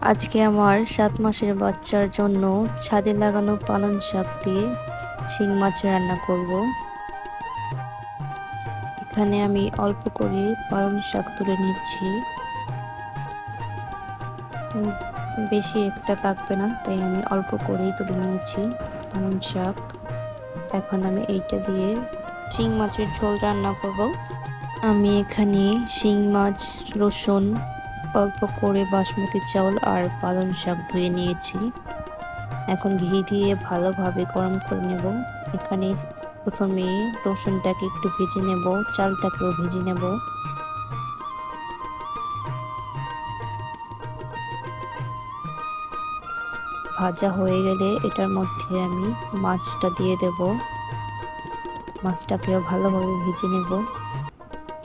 আজকে আমার 7 মাসের বাচ্চার জন্য ছাদে লাগানো পালং শাক দিয়ে শিং মাছ রান্না করব। এখানে আমি অল্প করে পালং শাক তুলে নিচ্ছি। বেশি একটা থাকবে না, তাই আমি অল্প করেই তুলে নিয়েছি পালং শাক। এখন আমি এইটা দিয়ে শিং মাছের ঝোল রান্না করব। আমি এখানে শিং মাছ, রসুন, অল্প করে বাসমতি চাউল আর পালং শাক ধুয়ে নিয়েছি। এখন ঘি দিয়ে ভালোভাবে গরম করে নেব। এখানে প্রথমে রসুনটাকে একটু ভেজে নেব, চালটাকেও ভেজে নেব। ভাজা হয়ে গেলে এটার মধ্যে আমি মাছটা দিয়ে দেব। মাছটাকেও ভালোভাবে ভেজে নেব।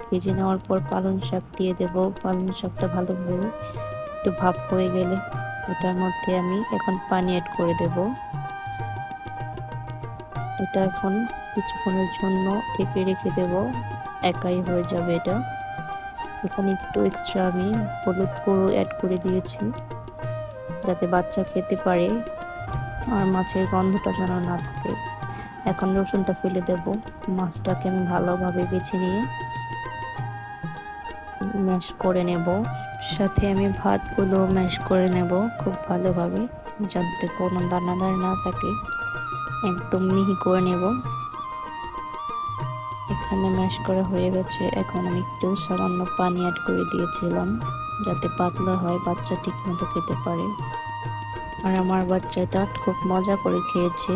ভেজে নেওয়ার পর পালং শাক দিয়ে দেব। পালং শাকটা ভালোভাবে একটু ভাপ হয়ে গেলে এটার মধ্যে আমি এখন পানি অ্যাড করে দেব। এটা এখন কিছুক্ষণের জন্য ঢেকে রেখে দেব, একাই হয়ে যাবে এটা। এখানে একটু এক্সট্রা আমি হলুদ গুঁড়ো অ্যাড করে দিয়েছি, যাতে বাচ্চা খেতে পারে আর মাছের গন্ধটা যেন না থাকে। এখন রসুনটা ফেলে দেব। মাছটাকে আমি ভালোভাবে বেছে নিয়ে ম্যাশ করে নেব। সাথে আমি ভাতগুলো ম্যাশ করে নেব খুব ভালোভাবে, যাতে কোনো দানাদার না থাকে। একদম মিহি করে নেব। এখানে ম্যাশ করা হয়ে গেছে। এখন আমি একটু সামান্য পানি অ্যাড করে দিয়েছিলাম, যাতে পাতলা হয়, বাচ্চা ঠিক মতো খেতে পারে। আর আমার বাচ্চাটা খুব মজা করে খেয়েছে।